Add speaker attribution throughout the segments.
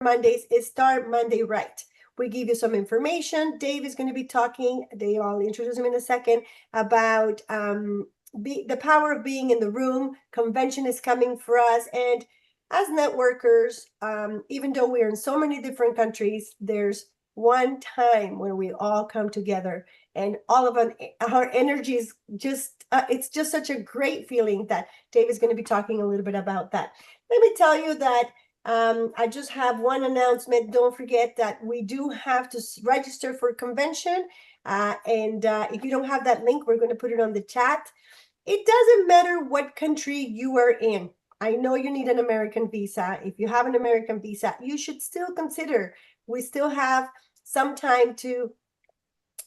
Speaker 1: Mondays is Start Monday Right. We give you some information. Dave is going to be talking, Dave, I'll introduce him in a second, about the power of being in the room. Convention is coming for us. And as networkers, even though we're in so many different countries, there's one time when we all come together and all of our energy is just, it's just such a great feeling that Dave is going to be talking a little bit about that. Let me tell you that I just have one announcement. Don't forget that we do have to register for convention. And if you don't have that link, we're going to put it on the chat. It doesn't matter what country you are in. I know you need an American visa. If you have an American visa, you should still consider. We still have some time to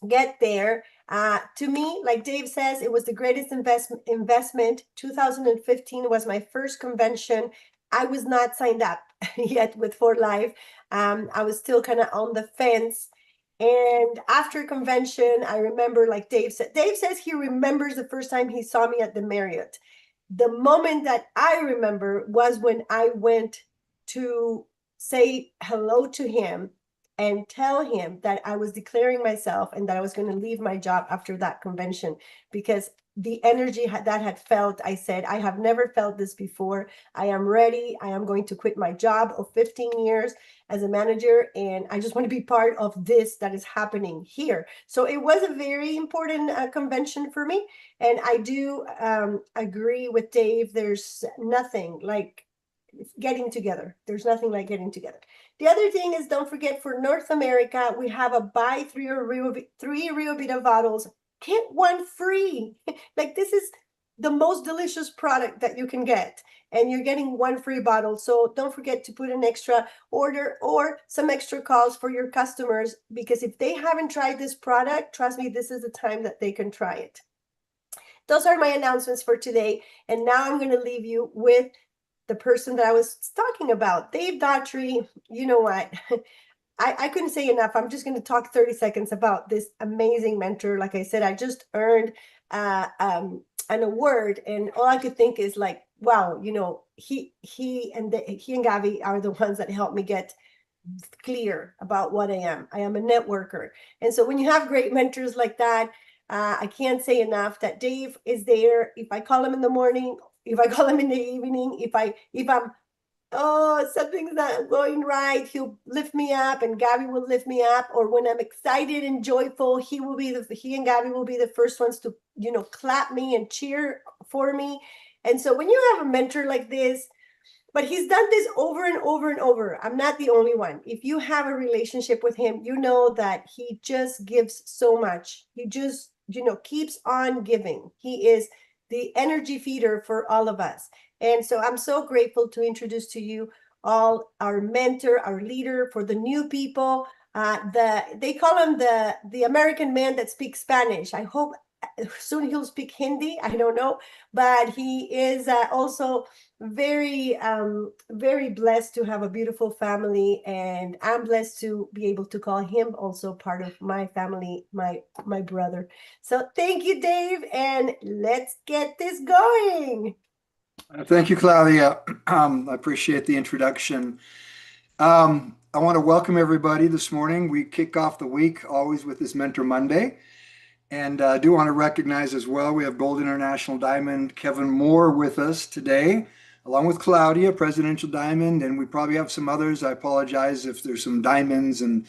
Speaker 1: get there. To me, like Dave says, it was the greatest investment. 2015 was my first convention. I was not signed up yet with For Life. I was still kind of on the fence. And after convention, I remember, like Dave says he remembers the first time he saw me at the Marriott. The moment that I remember was when I went to say hello to him and tell him that I was declaring myself and that I was going to leave my job after that convention, because the energy that had felt, I said, I have never felt this before. I am ready. I am going to quit my job of 15 years as a manager, and I just want to be part of this that is happening here. So it was a very important convention for me. And I do agree with Dave. There's nothing like getting together. There's nothing like getting together. The other thing is, don't forget, for North America, we have a buy three Rio Vita bottles, get one free. Like, this is the most delicious product that you can get, and you're getting one free bottle. So don't forget to put an extra order or some extra calls for your customers, because if they haven't tried this product, trust me, this is the time that they can try it. Those are my announcements for today. And now I'm going to leave you with the person that I was talking about, Dave Daughtrey. You know what? I couldn't say enough. I'm just going to talk 30 seconds about this amazing mentor. Like I said, I just earned an award, and all I could think is like, wow, you know, he and Gabi are the ones that helped me get clear about what I am. I am a networker. And so when you have great mentors like that, I can't say enough that Dave is there. If I call him in the morning, if I call him in the evening, if I'm something's not going right, he'll lift me up, and Gabi will lift me up. Or when I'm excited and joyful, he and Gabi will be the first ones to, you know, clap me and cheer for me. And so when you have a mentor like this, but he's done this over and over and over. I'm not the only one. If you have a relationship with him, you know that he just gives so much. He just, you know, keeps on giving. He is the energy feeder for all of us. And so I'm so grateful to introduce to you all our mentor, our leader for the new people. They call him the American man that speaks Spanish. I hope soon he'll speak Hindi. I don't know, but he is also very, very blessed to have a beautiful family, and I'm blessed to be able to call him also part of my family, my brother. So thank you, Dave, and let's get this going.
Speaker 2: Thank you, Claudia. I appreciate the introduction. I want to welcome everybody this morning. We kick off the week always with this Mentor Monday. And I do want to recognize as well, we have Gold International Diamond Kevin Moore with us today, along with Claudia, Presidential Diamond, and we probably have some others. I apologize if there's some diamonds and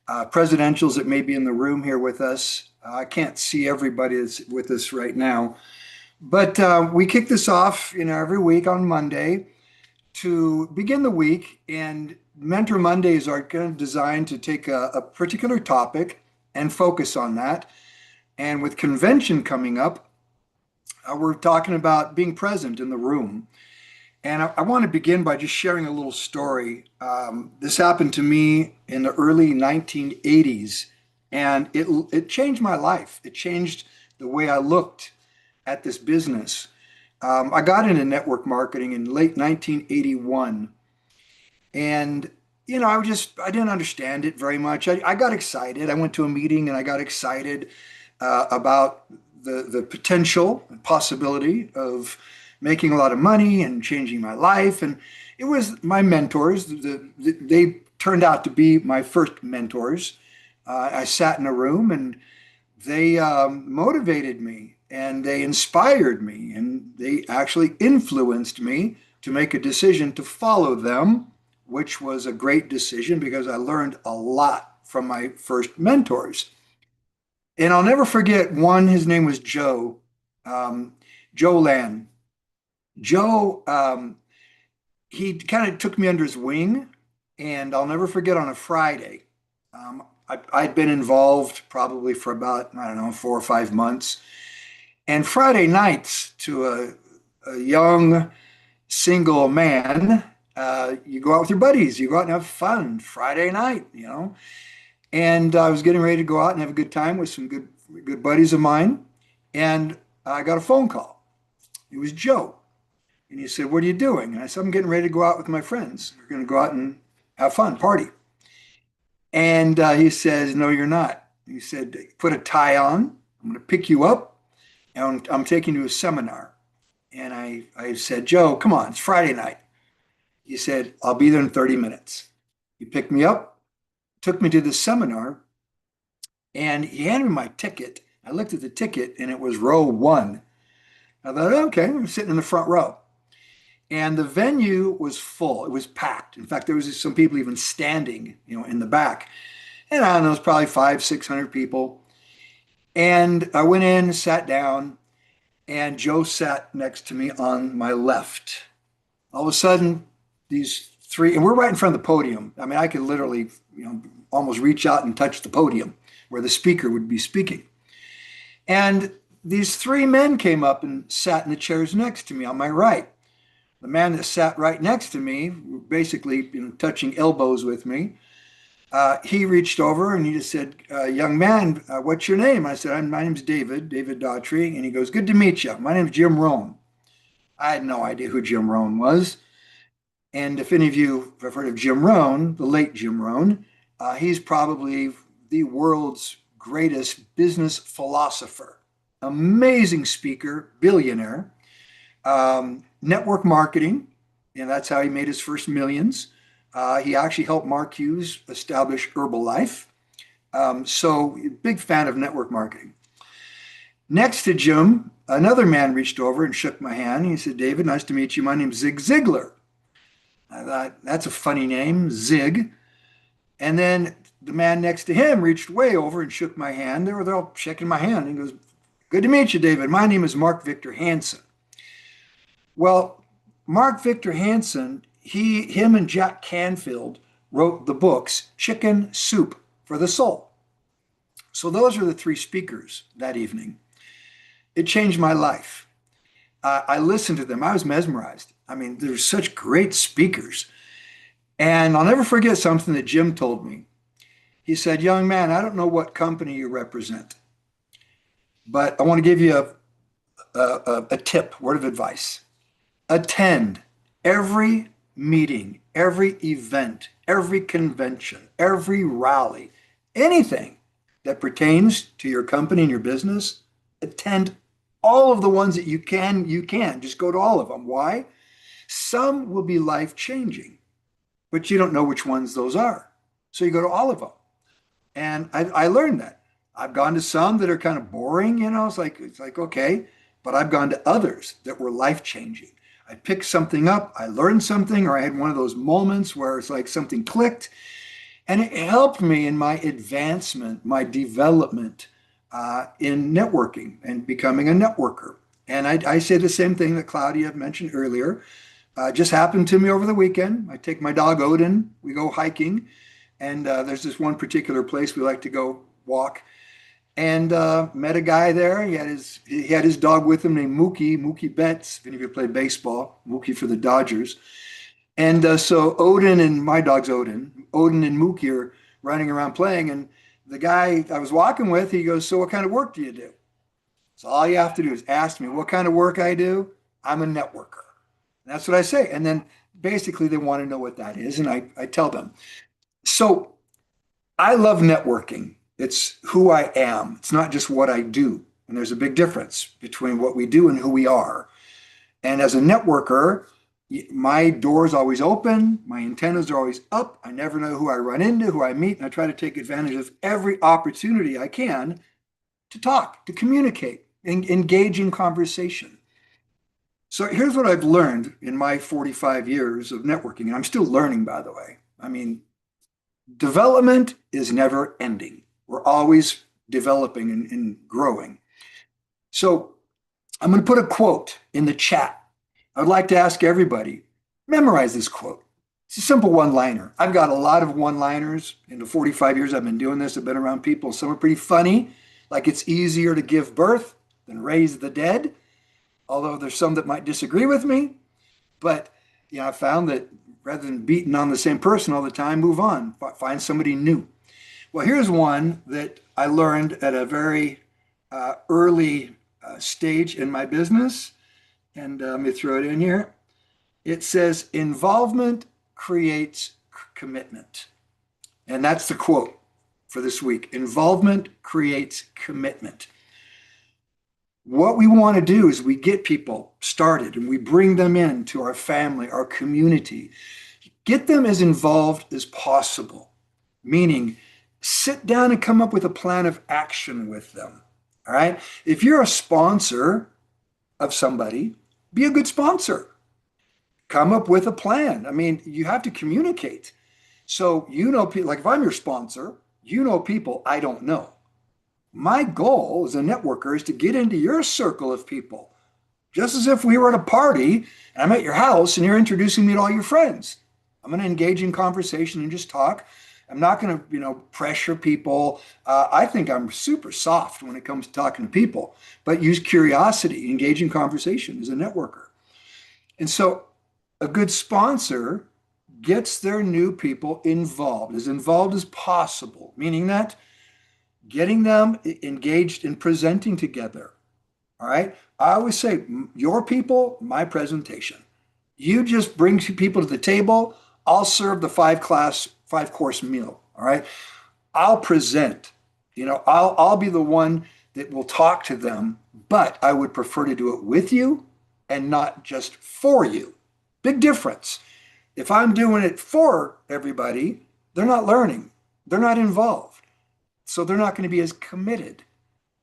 Speaker 2: presidentials that may be in the room here with us. I can't see everybody that's with us right now. But we kick this off, you know, every week on Monday to begin the week. And Mentor Mondays are kind of designed to take a particular topic and focus on that. And with convention coming up, we're talking about being present in the room. And I want to begin by just sharing a little story. This happened to me in the early 1980s, and it changed my life. It changed the way I looked at this business. I got into network marketing in late 1981. And, you know, I didn't understand it very much. I got excited. I went to a meeting and I got excited about the potential and possibility of making a lot of money and changing my life. And It was my mentors. They turned out to be my first mentors. I sat in a room and they motivated me and they inspired me and they actually influenced me to make a decision to follow them, which was a great decision because I learned a lot from my first mentors. And I'll never forget one, his name was Joe, um, Joe Land. Joe, he kind of took me under his wing, and I'll never forget on a Friday. I'd been involved probably for about, I don't know, 4 or 5 months. And Friday nights to a young single man, you go out with your buddies, you go out and have fun Friday night, you know. And I was getting ready to go out and have a good time with some good buddies of mine. And I got a phone call. It was Joe. And he said, "What are you doing?" And I said, "I'm getting ready to go out with my friends. We're going to go out and have fun, party." And he says, "No, you're not." He said, "Put a tie on. I'm going to pick you up and I'm taking you to a seminar." And I said, "Joe, come on, it's Friday night." He said, "I'll be there in 30 minutes. He picked me up, took me to the seminar, and he handed me my ticket. I looked at the ticket and it was row one. I thought, okay, I'm sitting in the front row. And the venue was full. It was packed. In fact, there was some people even standing, in the back. And I don't know, it was probably 500, 600 people. And I went in, sat down, and Joe sat next to me on my left. All of a sudden, these three, and we're right in front of the podium. I mean, I could literally, almost reach out and touch the podium where the speaker would be speaking. And these three men came up and sat in the chairs next to me on my right. The man that sat right next to me, basically touching elbows with me, he reached over and he just said, "Young man, what's your name?" I said, "My name's David Daughtrey." And he goes, "Good to meet you. My name's Jim Rohn." I had no idea who Jim Rohn was. And if any of you have heard of Jim Rohn, the late Jim Rohn, he's probably the world's greatest business philosopher, amazing speaker, billionaire, network marketing, and that's how he made his first millions. He actually helped Mark Hughes establish Herbalife. So, big fan of network marketing. Next to Jim, another man reached over and shook my hand. He said, "David, nice to meet you. My name's Zig Ziglar." I thought, that's a funny name, Zig. And then the man next to him reached way over and shook my hand. They're all shaking my hand. He goes, "Good to meet you, David. My name is Mark Victor Hansen." Well, Mark Victor Hansen, him and Jack Canfield wrote the books Chicken Soup for the Soul. So those are the three speakers that evening. It changed my life. I listened to them. I was mesmerized. I mean, they're such great speakers. And I'll never forget something that Jim told me. He said, "Young man, I don't know what company you represent, but I want to give you a tip, word of advice. Attend every meeting, every event, every convention, every rally, anything that pertains to your company and your business. Attend all of the ones that you can. Just go to all of them. Why? Some will be life changing, but you don't know which ones those are. So you go to all of them. And I learned that. I've gone to some that are kind of boring, it's like, okay, but I've gone to others that were life changing. I picked something up, I learned something, or I had one of those moments where it's like something clicked, and it helped me in my advancement, my development in networking and becoming a networker. And I say the same thing that Claudia mentioned earlier. Just happened to me over the weekend. I take my dog Odin, we go hiking, and there's this one particular place we like to go walk. And met a guy there. He had his dog with him named Mookie Betts. If any of you play baseball, Mookie for the Dodgers. And so Odin and my dog's Odin and Mookie are running around playing. And the guy I was walking with, he goes, "So what kind of work do you do?" So all you have to do is ask me what kind of work I do. I'm a networker. That's what I say. And then basically they want to know what that is. And I tell them. So I love networking. It's who I am. It's not just what I do. And there's a big difference between what we do and who we are. And as a networker, My door's always open. My antennas are always up. I never know who I run into, who I meet, and I try to take advantage of every opportunity I can to talk, to communicate, and engage in conversation. So here's what I've learned in my 45 years of networking, and I'm still learning, by the way. I mean, development is never ending. We're always developing and growing. So I'm going to put a quote in the chat. I'd like to ask everybody, memorize this quote. It's a simple one-liner. I've got a lot of one-liners. In the 45 years I've been doing this, I've been around people. Some are pretty funny, like it's easier to give birth than raise the dead, although there's some that might disagree with me. But I found that rather than beating on the same person all the time, move on, find somebody new. Well, here's one that I learned at a very early stage in my business. And let me throw it in here. It says, involvement creates commitment. And that's the quote for this week. Involvement creates commitment. What we want to do is we get people started and we bring them into our family, our community. Get them as involved as possible, meaning sit down and come up with a plan of action with them. All right. If you're a sponsor of somebody, be a good sponsor. Come up with a plan. I mean, you have to communicate. So, like if I'm your sponsor, people I don't know. My goal as a networker is to get into your circle of people, just as if we were at a party and I'm at your house and you're introducing me to all your friends. I'm going to engage in conversation and just talk. I'm not going to, pressure people. I think I'm super soft when it comes to talking to people, but use curiosity, engage in conversation as a networker. And so a good sponsor gets their new people involved as possible, meaning that getting them engaged in presenting together. All right. I always say, your people, my presentation. You just bring people to the table. I'll serve the five course meal. All right. I'll present, I'll be the one that will talk to them, but I would prefer to do it with you and not just for you. Big difference. If I'm doing it for everybody, they're not learning. They're not involved. So they're not going to be as committed.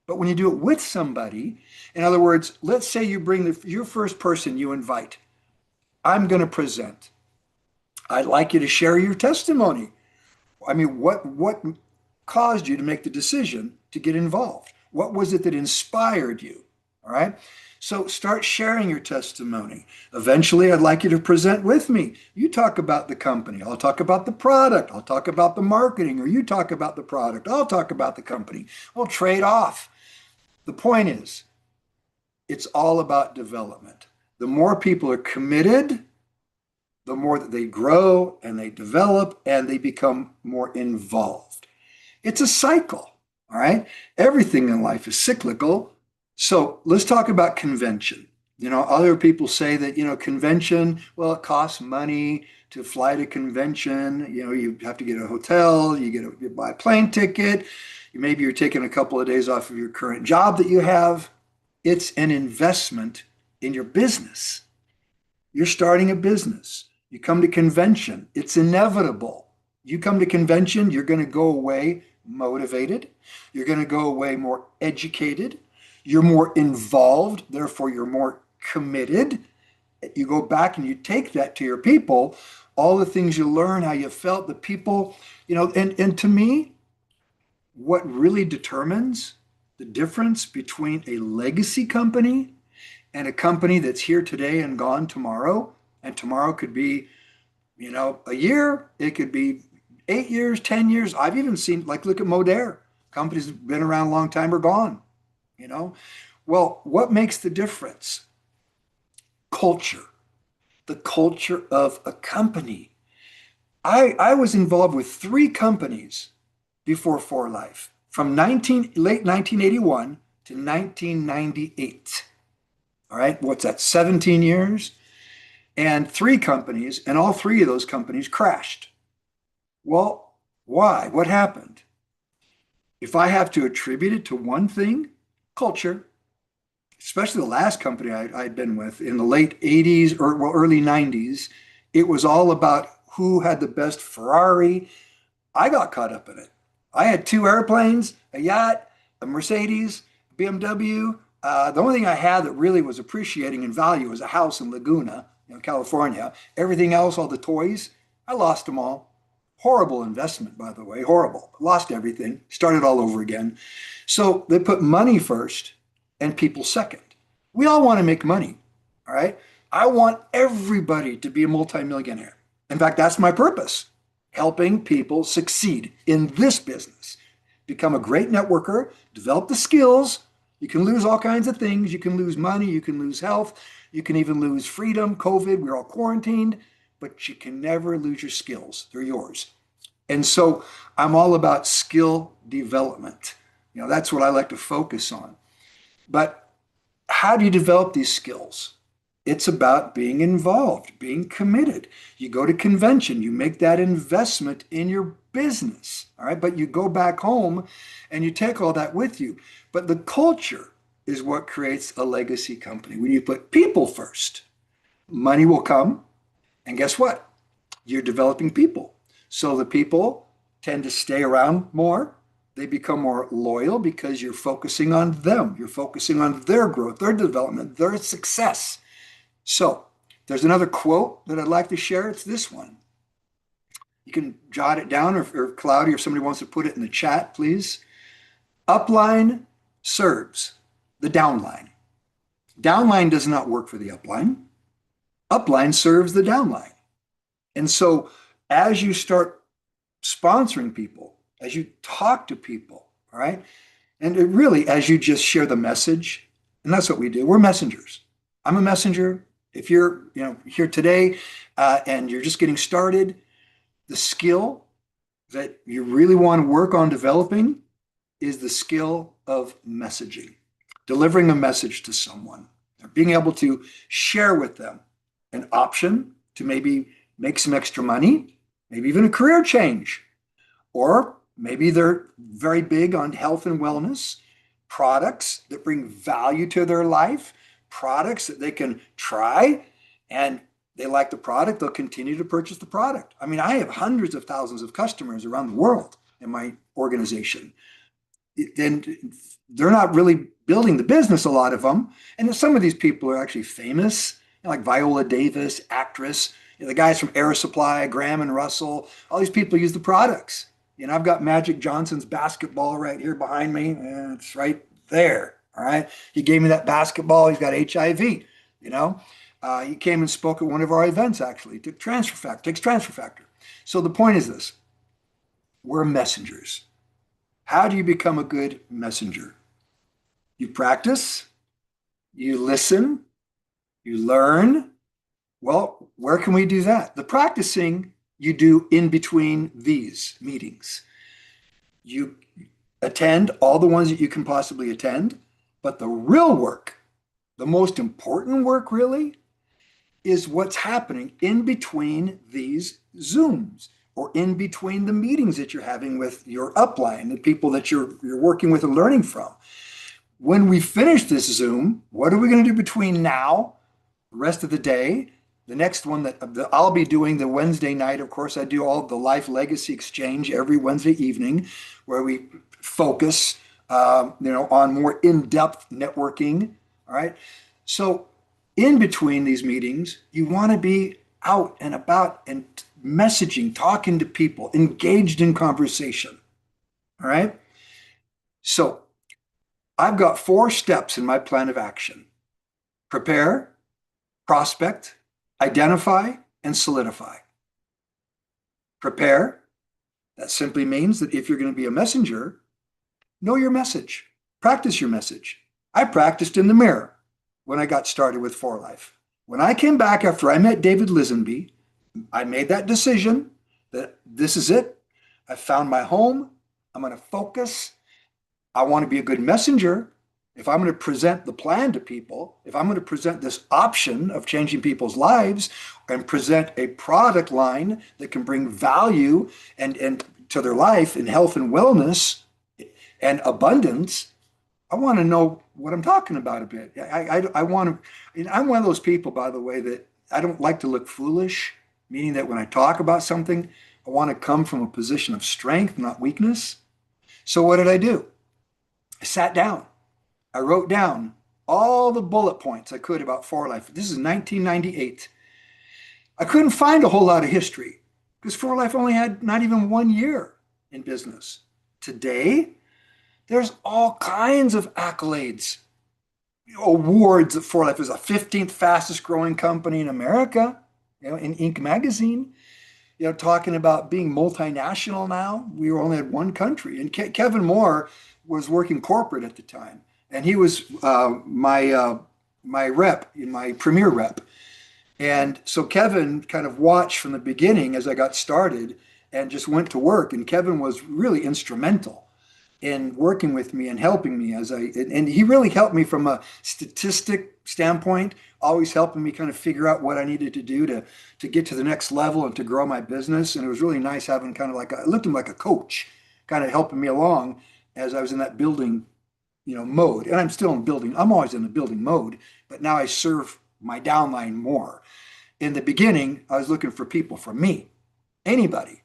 Speaker 2: But when you do it with somebody, in other words, let's say you bring your first person you invite. I'm going to present. I'd like you to share your testimony. I mean, what caused you to make the decision to get involved? What was it that inspired you? All right. So start sharing your testimony. Eventually, I'd like you to present with me. You talk about the company. I'll talk about the product. I'll talk about the marketing, or you talk about the product. I'll talk about the company. We'll trade off. The point is, it's all about development. The more people are committed, the more that they grow and they develop and they become more involved. It's a cycle, all right? Everything in life is cyclical. So let's talk about convention. Other people say that, convention, well, it costs money to fly to convention. You have to get a hotel, you buy a plane ticket. Maybe you're taking a couple of days off of your current job that you have. It's an investment in your business. You're starting a business. You come to convention. It's inevitable. You come to convention, you're going to go away motivated. You're going to go away more educated. You're more involved. Therefore, you're more committed. You go back and you take that to your people, all the things you learn, how you felt, the people, and to me, what really determines the difference between a legacy company and a company that's here today and gone tomorrow, and tomorrow could be, a year, it could be 8 years, 10 years. I've even seen, look at Modere. Companies have been around a long time are gone, Well, what makes the difference? Culture, the culture of a company. I was involved with 3 companies before For Life, from late 1981 to 1998. All right, what's that, 17 years? And 3 companies, and all 3 of those companies crashed. Well, why? What happened? If I have to attribute it to one thing, culture. especially the last company I'd been with in the late 80s or well, early 90s, it was all about who had the best Ferrari. I got caught up in it. I had two airplanes, a yacht, a Mercedes, BMW. The only thing I had that really was appreciating in value was a house in Laguna, California. Everything else, all the toys, I lost them all. Horrible investment, by the way, horrible. Lost everything, started all over again. So they put money first and people second. We all want to make money, all right? I want everybody to be a multimillionaire. In fact, that's my purpose, helping people succeed in this business. Become a great networker, develop the skills. You can lose all kinds of things. You can lose money, you can lose health, you can even lose freedom. COVID, we're all quarantined, but you can never lose your skills. They're yours. And so I'm all about skill development. That's what I like to focus on. But how do you develop these skills? It's about being involved, being committed. You go to convention, you make that investment in your business, all right? But you go back home and you take all that with you. But the culture is what creates a legacy company. When you put people first, money will come. And guess what? You're developing people. So the people tend to stay around more. They become more loyal because you're focusing on them. You're focusing on their growth, their development, their success. So there's another quote that I'd like to share. It's this one. You can jot it down, or Claudia, if somebody wants to put it in the chat, please. Upline serves the downline. Downline does not work for the upline. Upline serves the downline. And so as you start sponsoring people, as you talk to people, all right, and really as you just share the message, and that's what we do. We're messengers. I'm a messenger. If you're here today and you're just getting started, the skill that you really want to work on developing is the skill of messaging, delivering a message to someone, being able to share with them an option to maybe make some extra money, maybe even a career change, or maybe they're very big on health and wellness, products that bring value to their life, products that they can try, and they like the product, they'll continue to purchase the product. I mean, I have hundreds of thousands of customers around the world in my organization. And they're not really building the business, a lot of them. And some of these people are actually famous, like Viola Davis, actress, the guys from Air Supply, Graham and Russell, all these people use the products. I've got Magic Johnson's basketball right here behind me. And it's right there. All right. He gave me that basketball. He's got HIV, He came and spoke at one of our events, actually. Takes transfer factor. So the point is this. We're messengers. How do you become a good messenger? You practice, you listen, you learn. Well, where can we do that? The practicing you do in between these meetings. You attend all the ones that you can possibly attend, but the real work, the most important work really, is what's happening in between these Zooms or in between the meetings that you're having with your upline, the people that you're working with and learning from. When we finish this Zoom, what are we going to do between now, the rest of the day? The next one that I'll be doing the Wednesday night, of course, I do all the Life Legacy Exchange every Wednesday evening, where we focus, on more in-depth networking. All right. So in between these meetings, you want to be out and about and messaging, talking to people, engaged in conversation. All right. So I've got 4 steps in my plan of action: prepare, prospect, identify, and solidify. Prepare. That simply means that if you're going to be a messenger, know your message. Practice your message. I practiced in the mirror when I got started with 4Life. When I came back after I met David Lisenby, I made that decision that this is it. I found my home. I'm going to focus. I want to be a good messenger. If I'm going to present the plan to people, if I'm going to present this option of changing people's lives and present a product line that can bring value and to their life in health and wellness and abundance, I want to know what I'm talking about a bit. I want to, and I'm one of those people, by the way, that I don't like to look foolish, meaning that when I talk about something, I want to come from a position of strength, not weakness. So what did I do? I sat down. I wrote down all the bullet points I could about For Life. This is 1998. I couldn't find a whole lot of history because For Life only had not even 1 year in business. Today, there's all kinds of accolades, awards. For Life is the 15th fastest growing company in America, in Inc. magazine. Talking about being multinational now. We were only in one country. And Kevin Moore was working corporate at the time. And he was my rep, my premier rep. And so Kevin kind of watched from the beginning as I got started and just went to work. And Kevin was really instrumental in working with me and helping me and he really helped me from a statistic standpoint, always helping me kind of figure out what I needed to do to get to the next level and to grow my business. And it was really nice having kind of I looked at him like a coach, kind of helping me along as I was in that building, mode. And I'm still in building. I'm always in the building mode, but now I serve my downline more. In the beginning, I was looking for people from me, anybody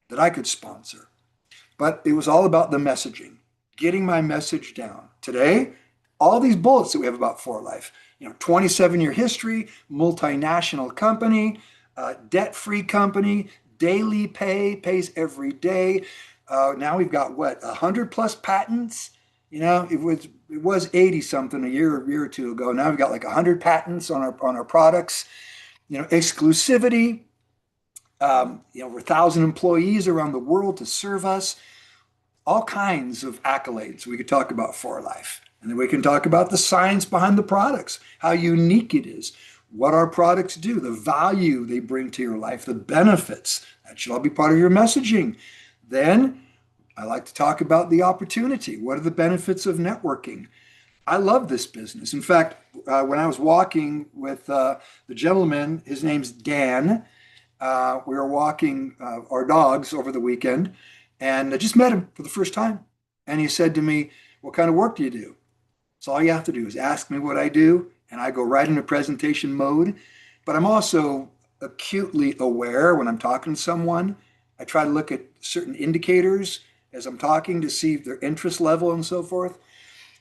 Speaker 2: that I could sponsor. But it was all about the messaging, getting my message down. Today, all these bullets that we have about For Life, 27-year history, multinational company, debt-free company, daily pay, pays every day. Now we've got 100 plus patents. It was 80 something a year or two ago. Now we've got like 100 patents on our products. Exclusivity. Over 1,000 employees around the world to serve us. All kinds of accolades we could talk about For Life. And then we can talk about the science behind the products, how unique it is, what our products do, the value they bring to your life, the benefits. That should all be part of your messaging. Then I like to talk about the opportunity. What are the benefits of networking? I love this business. In fact, when I was walking with the gentleman, his name's Dan. We were walking our dogs over the weekend, and I just met him for the first time. And he said to me, "What kind of work do you do?" So all you have to do is ask me what I do, and I go right into presentation mode. But I'm also acutely aware when I'm talking to someone. I try to look at certain indicators as I'm talking to see their interest level and so forth.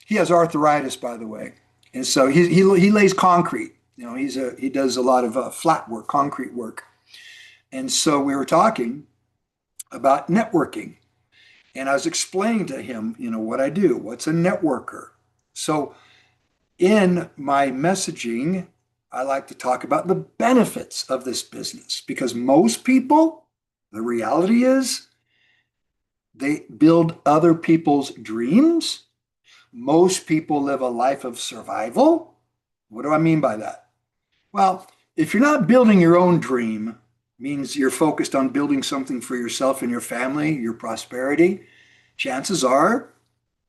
Speaker 2: He has arthritis, by the way, and so he lays concrete. He does a lot of flat work, concrete work. And so we were talking about networking. And I was explaining to him, what I do, what's a networker. So in my messaging, I like to talk about the benefits of this business because most people, the reality is, they build other people's dreams. Most people live a life of survival. What do I mean by that? Well, if you're not building your own dream, means you're focused on building something for yourself and your family, your prosperity, chances are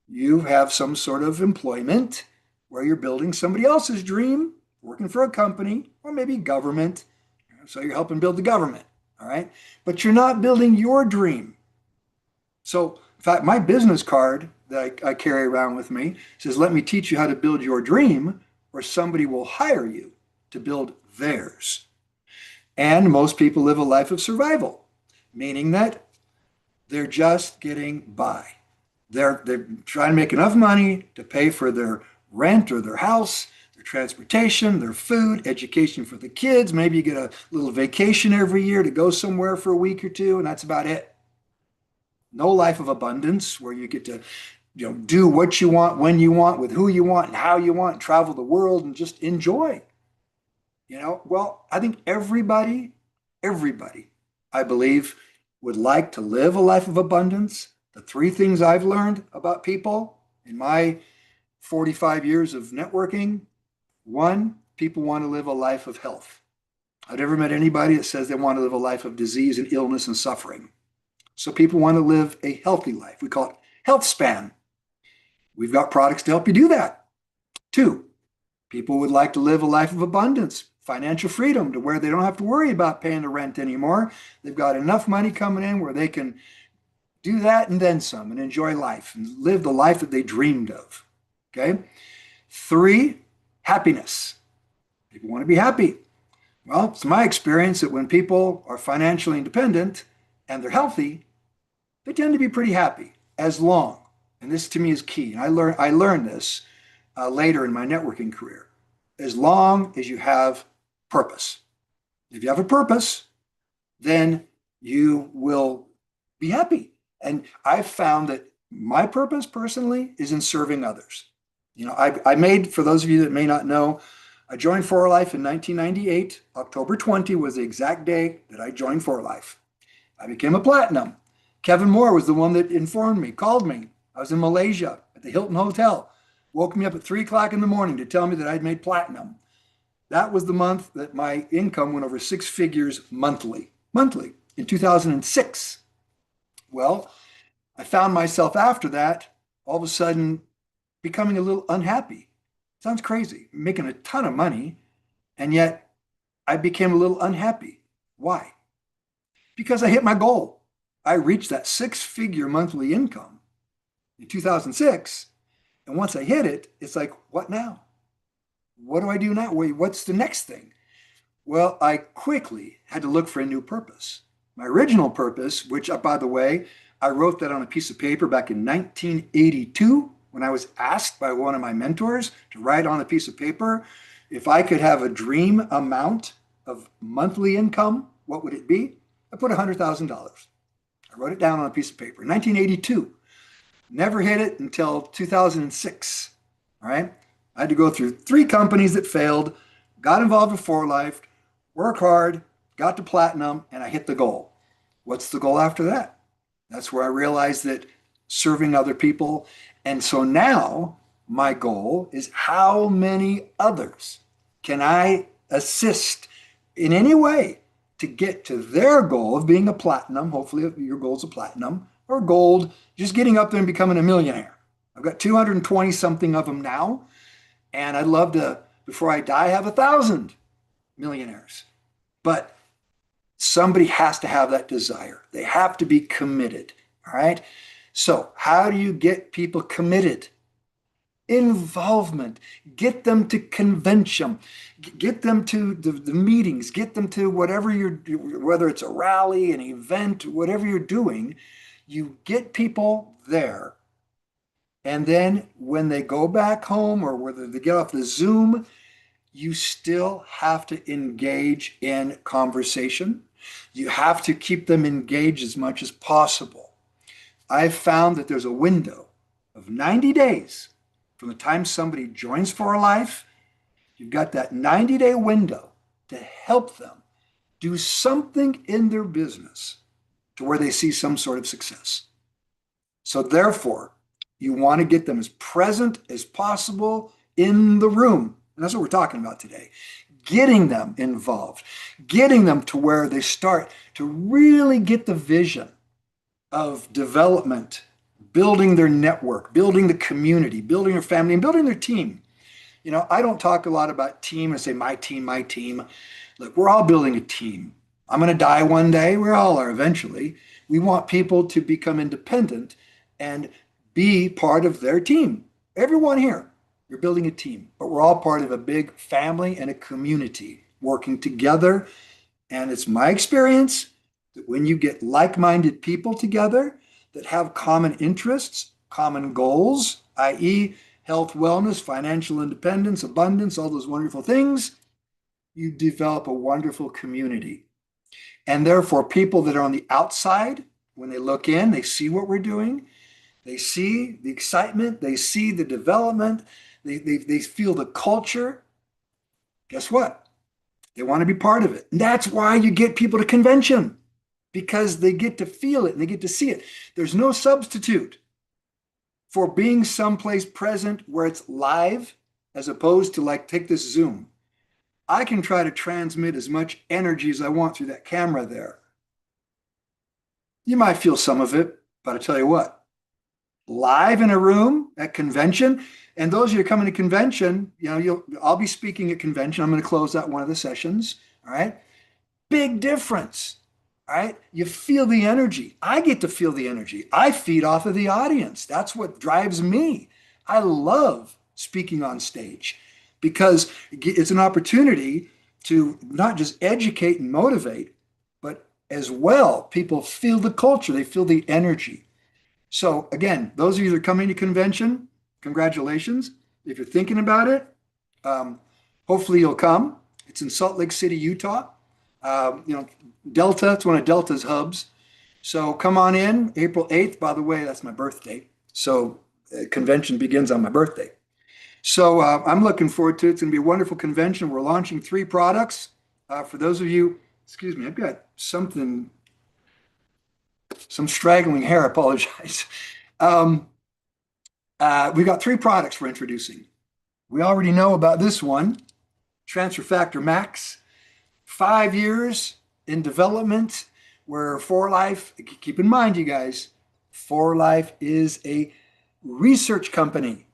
Speaker 2: you have some sort of employment where you're building somebody else's dream, working for a company or maybe government. So you're helping build the government, all right? But you're not building your dream. So, in fact, my business card that I carry around with me says, "Let me teach you how to build your dream," or somebody will hire you to build theirs. And most people live a life of survival, meaning that they're just getting by. They're trying to make enough money to pay for their rent or their house, their transportation, their food, education for the kids. Maybe you get a little vacation every year to go somewhere for a week or two, and that's about it. No life of abundance where you get to do what you want, when you want, with who you want, and how you want, and travel the world and just enjoy. Well, I think everybody, I believe, would like to live a life of abundance. The three things I've learned about people in my 45 years of networking: one, people want to live a life of health. I've never met anybody that says they want to live a life of disease and illness and suffering. So people want to live a healthy life. We call it health span. We've got products to help you do that. Two, people would like to live a life of abundance, financial freedom, to where they don't have to worry about paying the rent anymore. They've got enough money coming in where they can do that and then some and enjoy life and live the life that they dreamed of. Okay. 3, happiness. People want to be happy. Well, it's my experience that when people are financially independent and they're healthy, they tend to be pretty happy as long, and this to me is key. And I learned this later in my networking career. As long as you have purpose. If you have a purpose, then you will be happy. And I've found that my purpose personally is in serving others. I made, for those of you that may not know, I joined For Life in 1998. October 20 was the exact day that I joined For Life. I became a platinum. Kevin Moore was the one that informed me, called me. I was in Malaysia at the Hilton Hotel, woke me up at 3 o'clock in the morning to tell me that I'd made platinum. That was the month that my income went over 6 figures monthly, in 2006. Well, I found myself after that, all of a sudden, becoming a little unhappy. Sounds crazy, making a ton of money, and yet I became a little unhappy. Why? Because I hit my goal. I reached that 6 figure monthly income in 2006. And once I hit it, it's like, what now? What do I do now? Wait, what's the next thing? Well, I quickly had to look for a new purpose. My original purpose, which, by the way, I wrote that on a piece of paper back in 1982 when I was asked by one of my mentors to write on a piece of paper if I could have a dream amount of monthly income, what would it be? I put $100,000. I wrote it down on a piece of paper. 1982. Never hit it until 2006. All right. I had to go through 3 companies that failed, got involved with For Life, work hard, got to platinum, and I hit the goal. What's the goal after that? That's where I realized that serving other people. And so now my goal is how many others can I assist in any way to get to their goal of being a platinum. Hopefully your goal is a platinum or gold, just getting up there and becoming a millionaire. I've got 220 something of them now. And I'd love to, before I die, have 1,000 millionaires. But somebody has to have that desire. They have to be committed. All right. So how do you get people committed? Involvement. Get them to convention. Get them to the meetings. Get them to whatever whether it's a rally, an event, whatever you're doing, you get people there. And then when they go back home or whether they get off the Zoom, you still have to engage in conversation. You have to keep them engaged as much as possible. I've found that there's a window of 90 days from the time somebody joins For Life. You've got that 90-day window to help them do something in their business to where they see some sort of success. So therefore, you want to get them as present as possible in the room. And that's what we're talking about today. Getting them involved, getting them to where they start to really get the vision of development, building their network, building the community, building their family, and building their team. I don't talk a lot about team and say my team, my team. Look, we're all building a team. I'm going to die one day. We all are eventually. We want people to become independent and be part of their team. Everyone here, you're building a team, but we're all part of a big family and a community working together. And it's my experience that when you get like-minded people together that have common interests, common goals, i.e., health, wellness, financial independence, abundance, all those wonderful things, you develop a wonderful community. And therefore, people that are on the outside, when they look in, they see what we're doing. They see the excitement. They see the development. They feel the culture. Guess what? They want to be part of it. And that's why you get people to convention, because they get to feel it and they get to see it. There's no substitute for being someplace present where it's live as opposed to like take this Zoom. I can try to transmit as much energy as I want through that camera there. You might feel some of it, but I tell you what, live in a room at convention. And those of you coming to convention, I'll be speaking at convention. I'm going to close out one of the sessions. All right. Big difference. All right. You feel the energy. I get to feel the energy. I feed off of the audience. That's what drives me. I love speaking on stage, because it's an opportunity to not just educate and motivate, but as well, people feel the culture, they feel the energy. So again, those of you that are coming to convention, congratulations. If you're thinking about it, um, hopefully you'll come. It's in Salt Lake City, Utah. Delta, it's one of Delta's hubs. So come on in, April 8th. By the way, that's my birthday. So convention begins on my birthday. So I'm looking forward to it. It's going to be a wonderful convention. We're launching 3 products. For those of you, excuse me, I've got some straggling hair. I apologize. We've got 3 products we're introducing. We already know about this one, Transfer Factor Max. 5 years in development, where 4Life, keep in mind, you guys, 4Life is a research company.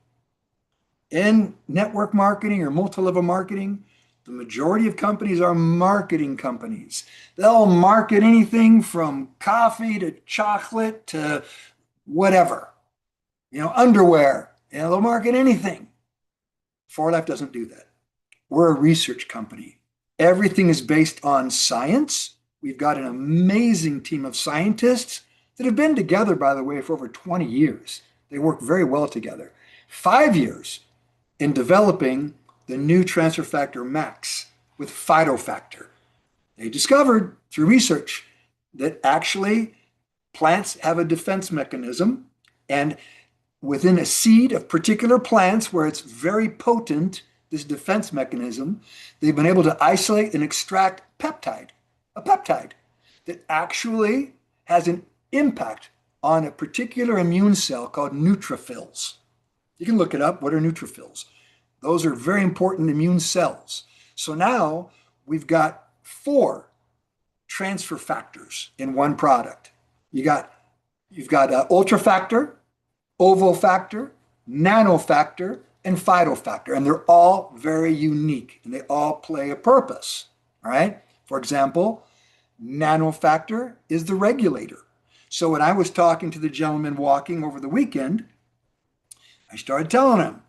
Speaker 2: In network marketing or multi-level marketing, the majority of companies are marketing companies. They'll market anything from coffee to chocolate to whatever, underwear. They'll market anything. 4Life doesn't do that. We're a research company. Everything is based on science. We've got an amazing team of scientists that have been together, by the way, for over 20 years. They work very well together. 5 years in developing the new Transfer Factor Max with phytofactor. They discovered through research that actually plants have a defense mechanism, and within a seed of particular plants where it's very potent, this defense mechanism, they've been able to isolate and extract a peptide that actually has an impact on a particular immune cell called neutrophils. You can look it up. What are neutrophils? Those are very important immune cells. So now we've got 4 transfer factors in one product. You've got ultrafactor, ovalfactor, nanofactor, and phytofactor, and they're all very unique and they all play a purpose. All right. For example, nanofactor is the regulator. So when I was talking to the gentleman walking over the weekend, I started telling him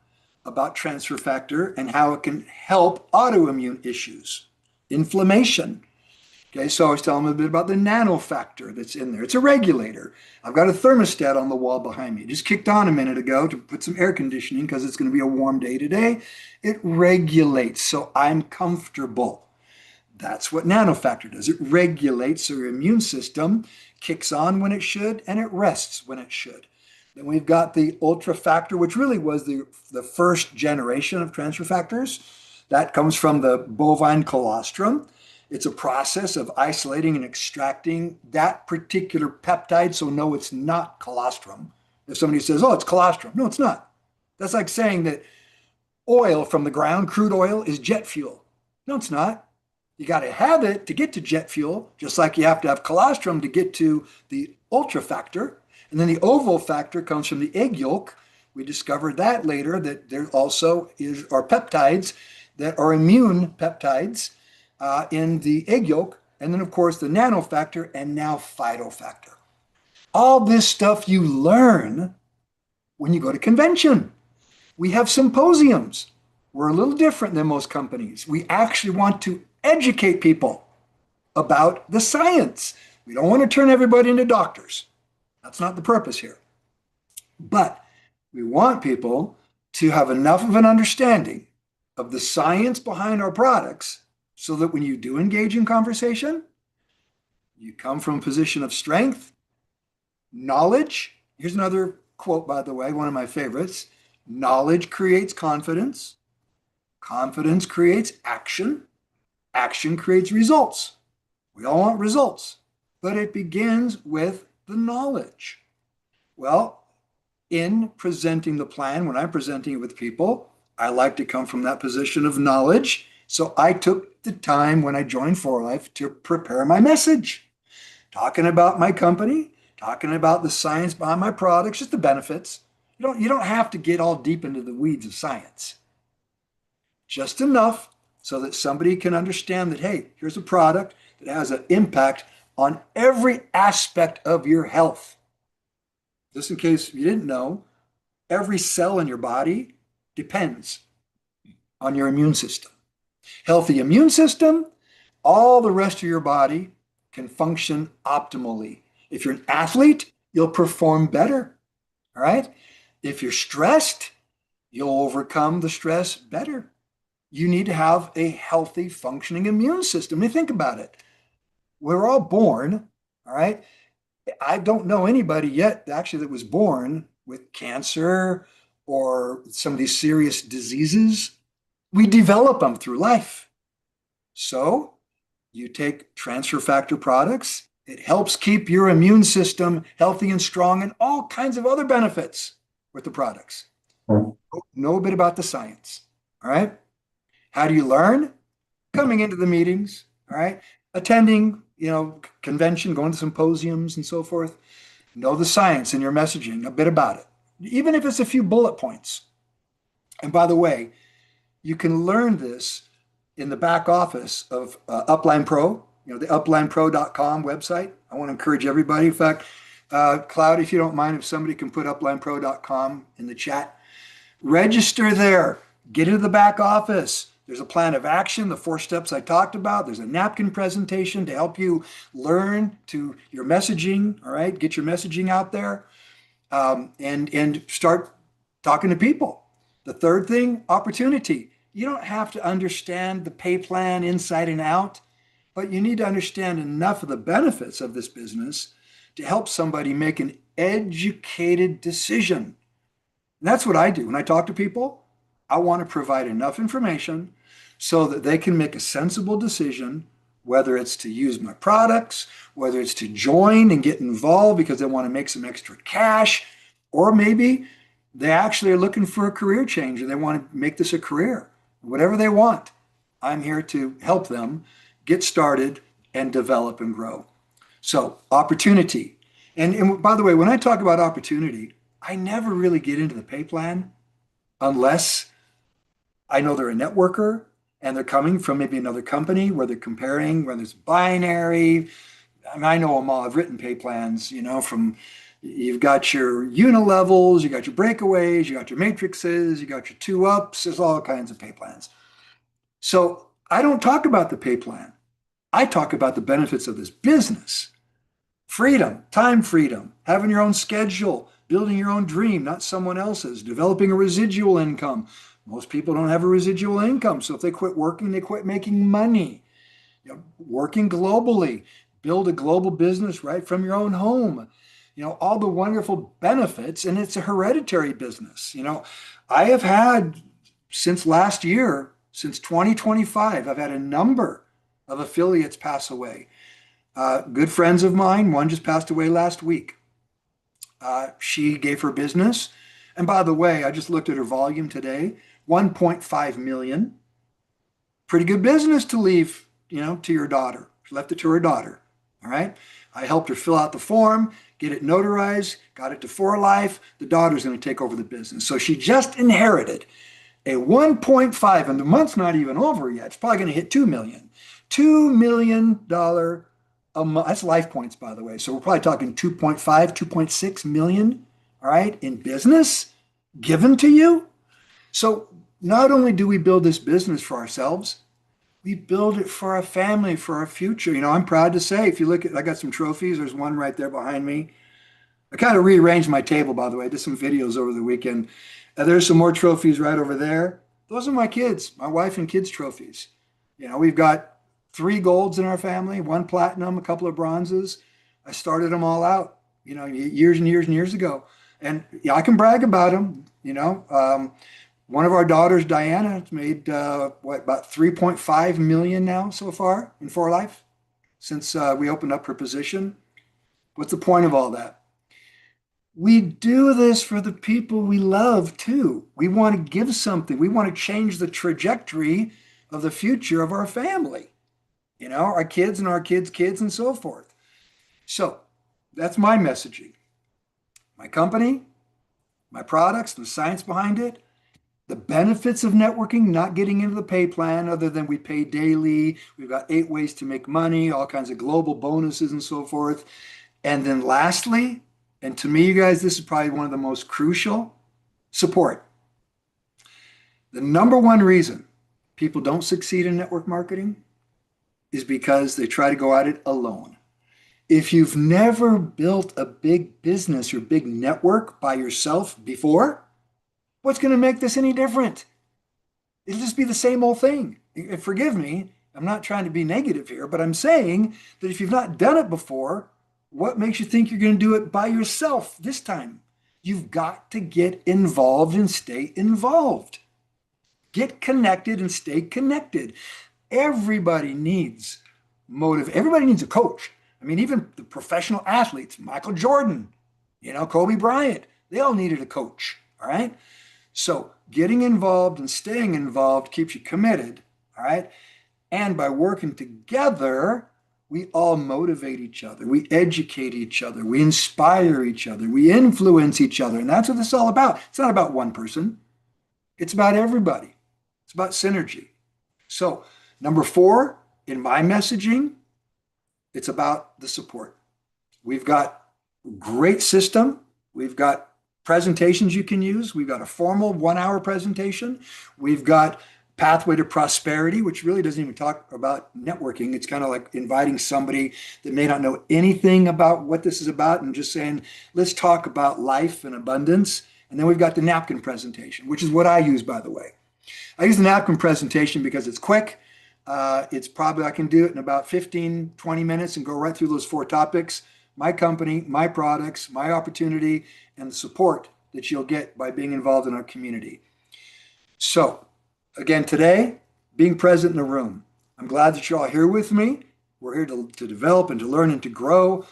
Speaker 2: about transfer factor and how it can help autoimmune issues, inflammation. Okay, so I was telling him a bit about the nanofactor that's in there. It's a regulator. I've got a thermostat on the wall behind me. It just kicked on a minute ago to put some air conditioning because it's going to be a warm day today. It regulates, so I'm comfortable. That's what nanofactor does. It regulates, so your immune system kicks on when it should and it rests when it should. Then we've got the ultrafactor, which really was the first generation of transfer factors. That comes from the bovine colostrum. It's a process of isolating and extracting that particular peptide. So no, it's not colostrum. If somebody says, oh, it's colostrum. No, it's not. That's like saying that oil from the ground, crude oil, is jet fuel. No, it's not. You got to have it to get to jet fuel, just like you have to have colostrum to get to the ultrafactor. And then the ovalfactor comes from the egg yolk. We discovered that later, that there also are peptides that are immune peptides in the egg yolk, and then of course the nanofactor, and now phytofactor. All this stuff you learn when you go to convention. We have symposiums. We're a little different than most companies. We actually want to educate people about the science. We don't want to turn everybody into doctors. That's not the purpose here. But we want people to have enough of an understanding of the science behind our products so that when you do engage in conversation, you come from a position of strength, knowledge. Here's another quote, by the way, one of my favorites. Knowledge creates confidence. Confidence creates action. Action creates results. We all want results, but it begins with the knowledge. Well, in presenting the plan, when I'm presenting it with people, I like to come from that position of knowledge. So I took the time when I joined 4Life to prepare my message, talking about my company, talking about the science behind my products, just the benefits. You don't have to get all deep into the weeds of science. Just enough so that somebody can understand that, hey, here's a product that has an impact on every aspect of your health. Just in case you didn't know, every cell in your body depends on your immune system. Healthy immune system, all the rest of your body can function optimally. If you're an athlete, you'll perform better. All right. If you're stressed, you'll overcome the stress better. You need to have a healthy, functioning immune system. I mean, think about it. We're all born, all right? I don't know anybody yet actually that was born with cancer or some of these serious diseases. We develop them through life. So you take transfer factor products, it helps keep your immune system healthy and strong, and all kinds of other benefits with the products. Know a bit about the science. All right. How do you learn? Coming into the meetings, all right, attending, convention, going to symposiums and so forth. Know the science in your messaging, a bit about it, even if it's a few bullet points. And by the way, you can learn this in the back office of Upline Pro, the uplinepro.com website. I want to encourage everybody. In fact, Cloud, if you don't mind, if somebody can put uplinepro.com in the chat, register there, get into the back office. There's a plan of action, the 4 steps I talked about. There's a napkin presentation to help you learn to your messaging, all right? Get your messaging out there and start talking to people. The third thing, opportunity. You don't have to understand the pay plan inside and out, but you need to understand enough of the benefits of this business to help somebody make an educated decision. And that's what I do. When I talk to people, I want to provide enough information so that they can make a sensible decision, whether it's to use my products, whether it's to join and get involved because they want to make some extra cash, or maybe they actually are looking for a career change and they want to make this a career. Whatever they want, I'm here to help them get started and develop and grow. So, opportunity. And by the way, when I talk about opportunity, I never really get into the pay plan unless I know they're a networker and they're coming from maybe another company where they're comparing, whether it's binary. I mean, I know them all. I've written pay plans, from you've got your unilevels, you got your breakaways, you got your matrices, you got your 2-ups. There's all kinds of pay plans. So I don't talk about the pay plan. I talk about the benefits of this business. Freedom, time freedom, having your own schedule, building your own dream, not someone else's, developing a residual income. Most people don't have a residual income. So if they quit working, they quit making money. Working globally, build a global business right from your own home. All the wonderful benefits, and it's a hereditary business. I have had since last year, since 2025, I've had a number of affiliates pass away. Good friends of mine, one just passed away last week. She gave her business. And by the way, I just looked at her volume today, 1.5 million. Pretty good business to leave, to your daughter. She left it to her daughter. All right. I helped her fill out the form, get it notarized, got it to For Life. The daughter's going to take over the business. So she just inherited a 1.5, and the month's not even over yet. It's probably going to hit 2 million. $2 million a month. That's life points, by the way. So we're probably talking 2.5, 2.6 million, all right, in business given to you. So not only do we build this business for ourselves, we build it for our family, for our future. I'm proud to say, if you look at, I got some trophies. There's one right there behind me. I kind of rearranged my table, by the way. I did some videos over the weekend. There's some more trophies right over there. Those are my kids, my wife and kids' trophies. We've got 3 golds in our family, 1 platinum, a couple of bronzes. I started them all out, years and years and years ago. And I can brag about them, one of our daughters, Diana, has made about 3.5 million now so far in For Life since we opened up her position. What's the point of all that? We do this for the people we love too. We want to give something. We want to change the trajectory of the future of our family, our kids and our kids' kids and so forth. So that's my messaging. My company, my products, the science behind it, the benefits of networking, not getting into the pay plan other than we pay daily. We've got 8 ways to make money, all kinds of global bonuses and so forth. And then lastly, and to me, you guys, this is probably one of the most crucial, support. The number one reason people don't succeed in network marketing is because they try to go at it alone. If you've never built a big business or big network by yourself before, what's going to make this any different? It'll just be the same old thing. Forgive me, I'm not trying to be negative here, but I'm saying that if you've not done it before, what makes you think you're going to do it by yourself this time? You've got to get involved and stay involved. Get connected and stay connected. Everybody needs motive. Everybody needs a coach. I mean, even the professional athletes, Michael Jordan, Kobe Bryant, they all needed a coach. All right. So getting involved and staying involved keeps you committed. All right. And by working together, we all motivate each other. We educate each other. We inspire each other. We influence each other. And that's what this is all about. It's not about one person. It's about everybody. It's about synergy. So number 4 in my messaging, it's about the support. We've got a great system. We've got presentations you can use. We've got a formal 1-hour presentation. We've got Pathway to Prosperity, which really doesn't even talk about networking. It's kind of like inviting somebody that may not know anything about what this is about and just saying, let's talk about life and abundance. And then we've got the napkin presentation, which is what I use, by the way. I use the napkin presentation because it's quick. It's probably, I can do it in about 15, 20 minutes and go right through those 4 topics: my company, my products, my opportunity, and the support that you'll get by being involved in our community. So again, today, being present in the room. I'm glad that you're all here with me. We're here to develop and to learn and to grow.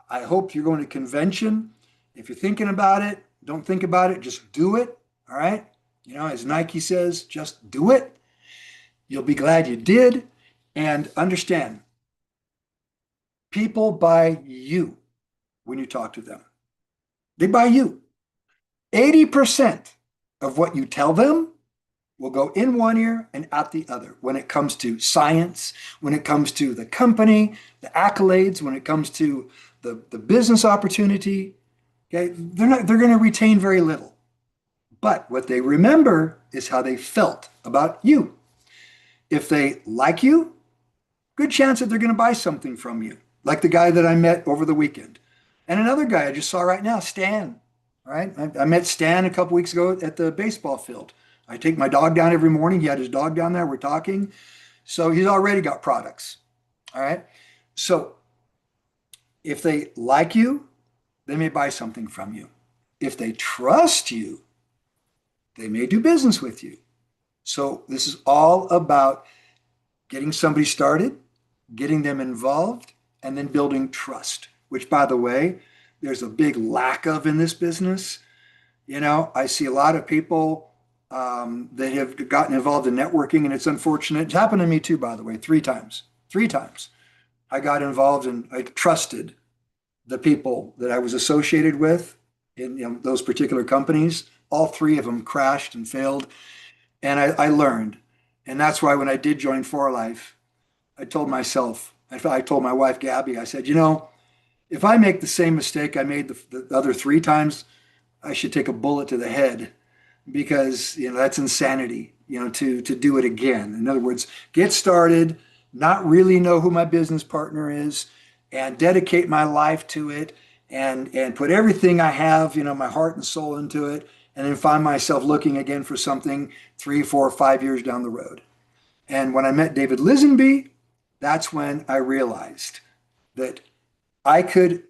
Speaker 2: I hope you're going to convention. If you're thinking about it, don't think about it, just do it. All right. As Nike says, just do it. You'll be glad you did. And understand, people buy you when you talk to them. They buy you. 80% of what you tell them will go in one ear and out the other when it comes to science, when it comes to the company, the accolades, when it comes to the business opportunity. Okay, they're going to retain very little. But what they remember is how they felt about you. If they like you, good chance that they're going to buy something from you, like the guy that I met over the weekend. And another guy I just saw right now, Stan. All right, I met Stan a couple weeks ago at the baseball field. I take my dog down every morning. He had his dog down there. We're talking. So he's already got products. All right. So if they like you, they may buy something from you. If they trust you, they may do business with you. So this is all about getting somebody started, getting them involved, and then building trust, which, by the way, there's a big lack of in this business. I see a lot of people that have gotten involved in networking, and it's unfortunate. It's happened to me too, by the way, 3 times. 3 times. I got involved and I trusted the people that I was associated with in those particular companies. All 3 of them crashed and failed. And I learned. And that's why when I did join For Life, I told myself, I told my wife, Gabi, I said, if I make the same mistake I made the other 3 times, I should take a bullet to the head, because that's insanity, to do it again. In other words, get started, not really know who my business partner is, and dedicate my life to it, and put everything I have, my heart and soul into it, and then find myself looking again for something 3, 4, 5 years down the road. And when I met David Lisenby, that's when I realized that I could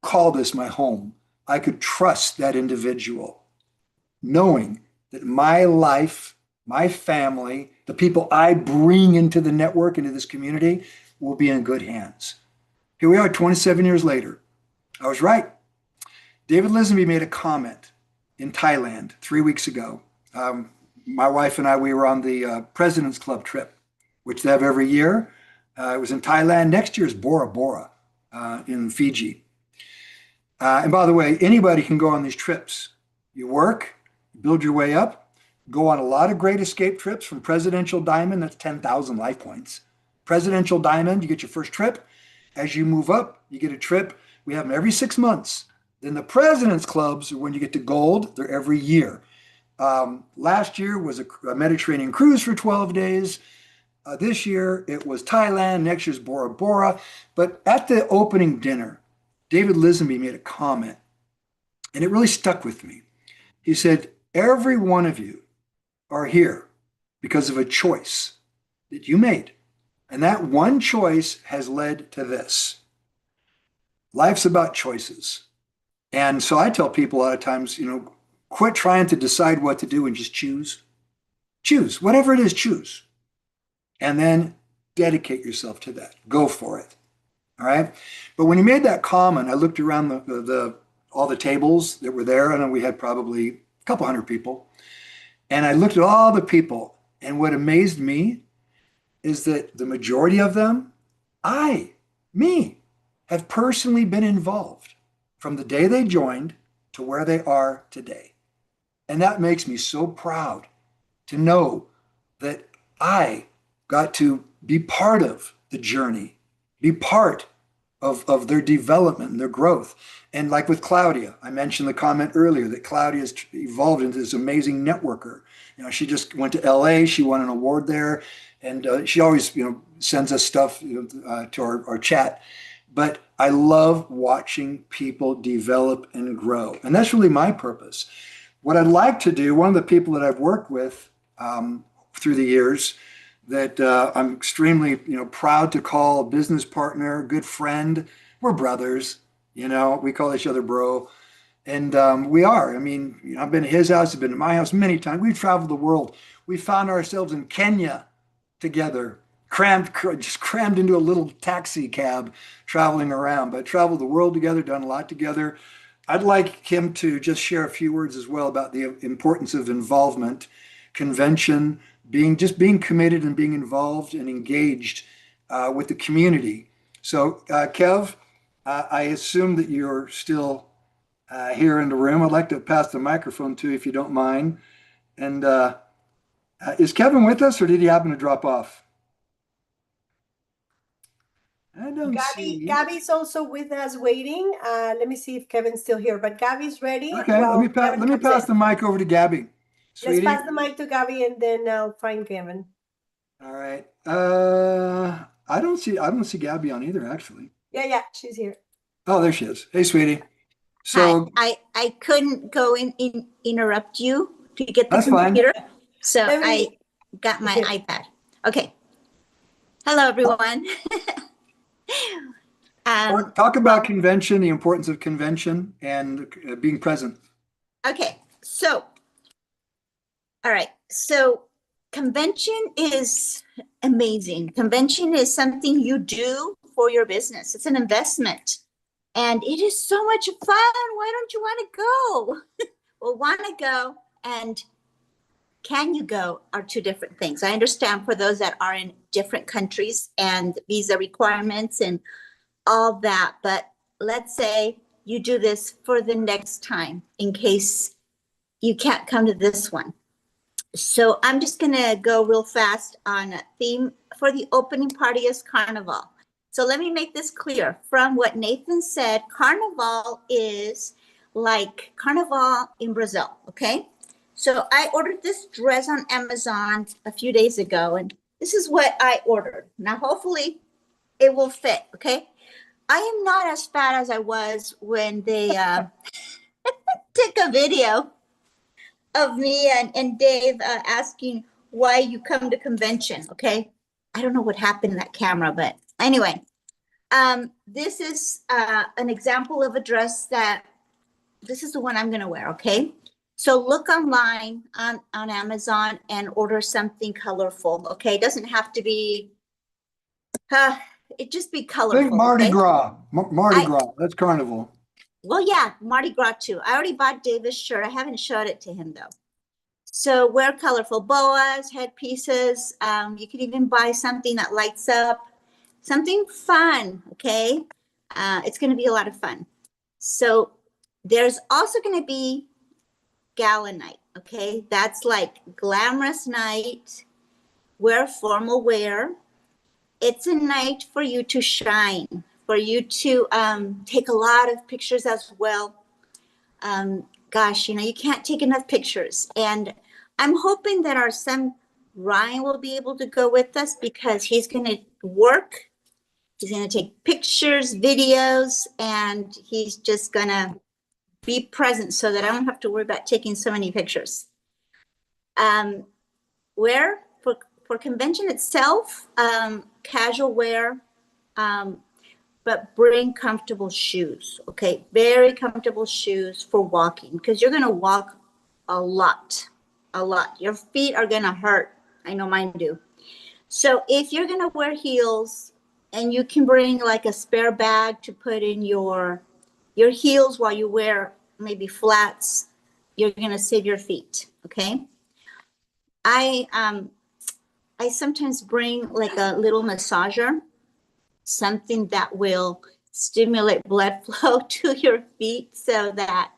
Speaker 2: call this my home. I could trust that individual, knowing that my life, my family, the people I bring into the network, into this community, will be in good hands. Here we are 27 years later. I was right. David Lisenby made a comment in Thailand 3 weeks ago. My wife and I, we were on the President's Club trip, which they have every year. It was in Thailand. Next year is Bora Bora in Fiji. And by the way, anybody can go on these trips. You work, build your way up, go on a lot of great escape trips from Presidential Diamond. That's 10,000 life points. Presidential Diamond, you get your first trip. As you move up, you get a trip. We have them every 6 months. Then the President's Clubs are when you get to gold. They're every year. Last year was a Mediterranean cruise for 12 days. This year it was Thailand. Next year's Bora Bora. But at the opening dinner, David Lisenby made a comment, and it really stuck with me. He said, every one of you are here because of a choice that you made. And that one choice has led to this. Life's about choices. And so I tell people a lot of times, quit trying to decide what to do and just choose. Choose, whatever it is, choose. And then dedicate yourself to that. Go for it. All right. But when he made that comment, I looked around all the tables that were there, and we had probably a couple hundred people. And I looked at all the people, and what amazed me is that the majority of them, me, have personally been involved from the day they joined to where they are today. And that makes me so proud to know that I got to be part of the journey, be part of their development and their growth. And like with Claudia, I mentioned the comment earlier that Claudia has evolved into this amazing networker. She just went to LA, she won an award there, and she always, sends us stuff to our chat. But I love watching people develop and grow. And that's really my purpose. What I'd like to do, one of the people that I've worked with through the years that I'm extremely, proud to call a business partner, good friend. We're brothers, we call each other bro. And we are. I've been to his house, I've been to my house many times. We've traveled the world. We found ourselves in Kenya together, just crammed into a little taxi cab, traveling around, but traveled the world together, done a lot together. I'd like him to just share a few words as well about the importance of involvement, convention, being committed and being involved and engaged with the community. So, Kev, I assume that you're still here in the room. I'd like to pass the microphone to you if you don't mind. And is Kevin with us, or did he happen to drop off? I don't see.
Speaker 1: Gabi's also with us waiting. Let me see if Kevin's still here, but Gabi's ready.
Speaker 2: Okay, let me pass the mic over to Gabi. Sweetie.
Speaker 1: Let's pass the mic to Gabi, and then I'll find Kevin.
Speaker 2: All right. I don't see Gabi on either, actually.
Speaker 1: Yeah, she's here.
Speaker 2: Oh, there she is. Hey, sweetie. So
Speaker 3: hi, I couldn't go in interrupt you to get the
Speaker 2: that's
Speaker 3: computer,
Speaker 2: fine.
Speaker 3: So I got my iPad. Okay. Hello, everyone.
Speaker 2: Talk about convention, the importance of convention, and being present.
Speaker 3: Okay, so, all right. So convention is amazing. Convention is something you do for your business. It's an investment. And it is so much fun. Why don't you want to go? Well, want to go and can you go are two different things. I understand for those that are in different countries and visa requirements and all that. But let's say you do this for the next time in case you can't come to this one. So I'm just going to go real fast on a theme for the opening party is Carnival. So let me make this clear. From what Nathan said, Carnival is like Carnival in Brazil, okay? So I ordered this dress on Amazon a few days ago, and this is what I ordered. Now, hopefully it will fit, okay? I am not as fat as I was when they took a video of me and Dave asking why you come to convention, okay? I don't know what happened in that camera, but anyway, this is an example of a dress that, this is the one I'm gonna wear, okay? So look online on Amazon and order something colorful, okay? It doesn't have to be, it just be colorful.
Speaker 2: I think Mardi Gras, Mardi Gras, that's Carnival.
Speaker 3: Well, yeah, Mardi Gras too. I already bought David's shirt. I haven't showed it to him though. So wear colorful boas, headpieces. You can even buy something that lights up, something fun, okay? It's gonna be a lot of fun. So there's also gonna be gala night, okay? That's like glamorous night, wear formal wear. It's a night for you to shine, for you to take a lot of pictures as well. gosh, you can't take enough pictures. And I'm hoping that our son Ryan will be able to go with us because he's going to work. He's going to take pictures, videos, and he's just going to be present so that I don't have to worry about taking so many pictures. Wear for convention itself, casual wear, but bring comfortable shoes. Okay, very comfortable shoes for walking because you're going to walk a lot. Your feet are going to hurt. I know mine do. So if you're going to wear heels and you can bring like a spare bag to put in your heels while you wear maybe flats, you're going to save your feet. Okay. I sometimes bring like a little massager, something that will stimulate blood flow to your feet so that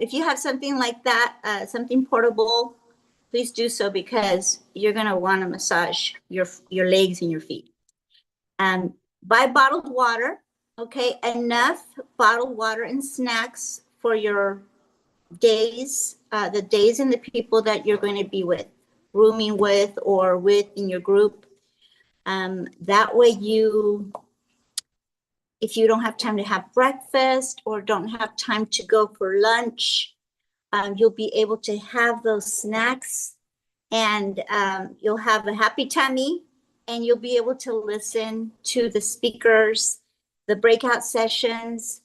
Speaker 3: if you have something like that, something portable, please do so because you're going to want to massage your legs and your feet. Buy bottled water, okay? Enough bottled water and snacks for your days, the days and the people that you're going to be with, rooming with or with in your group. That way if you don't have time to have breakfast or don't have time to go for lunch, you'll be able to have those snacks and you'll have a happy tummy and you'll be able to listen to the speakers, the breakout sessions.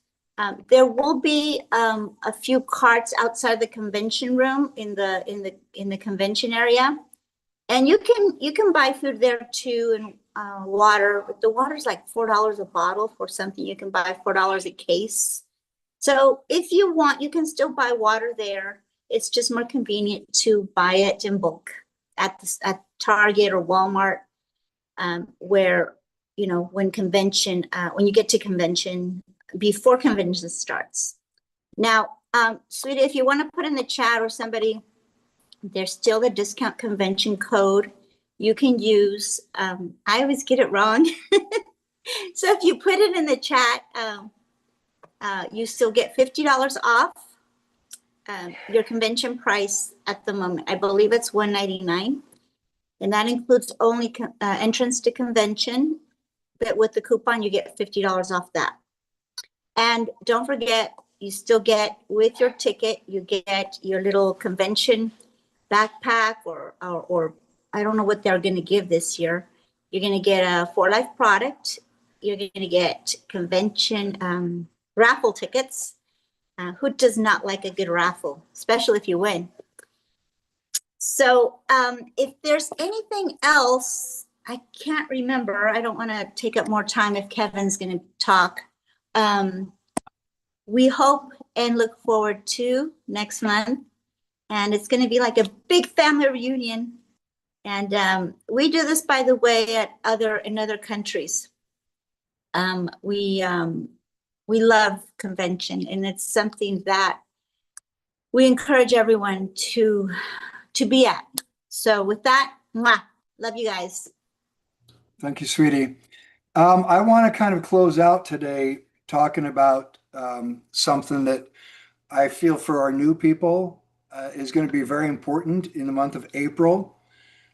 Speaker 3: There will be a few carts outside the convention room in the convention area. And you can buy food there too and water, but the water's like $4 a bottle for something. You can buy $4 a case. So if you want, you can still buy water there. It's just more convenient to buy it in bulk at Target or Walmart, where, when you get to convention, before convention starts. Now, sweetie, if you want to put in the chat or somebody, there's still the discount convention code you can use. I always get it wrong. So if you put it in the chat, you still get $50 off your convention price at the moment. I believe it's $199, and that includes only entrance to convention. But with the coupon, you get $50 off that. And don't forget, you still get with your ticket, you get your little convention backpack or I don't know what they're going to give this year. You're going to get a For Life product. You're going to get convention raffle tickets. Who does not like a good raffle, especially if you win? So if there's anything else, I can't remember. I don't want to take up more time if Kevin's going to talk. We hope and look forward to next month. And it's going to be like a big family reunion. And we do this, by the way, in other countries. We love convention, and it's something that we encourage everyone to be at. So with that, mwah, love you guys.
Speaker 2: Thank you, sweetie. I want to kind of close out today talking about something that I feel for our new people is going to be very important in the month of April.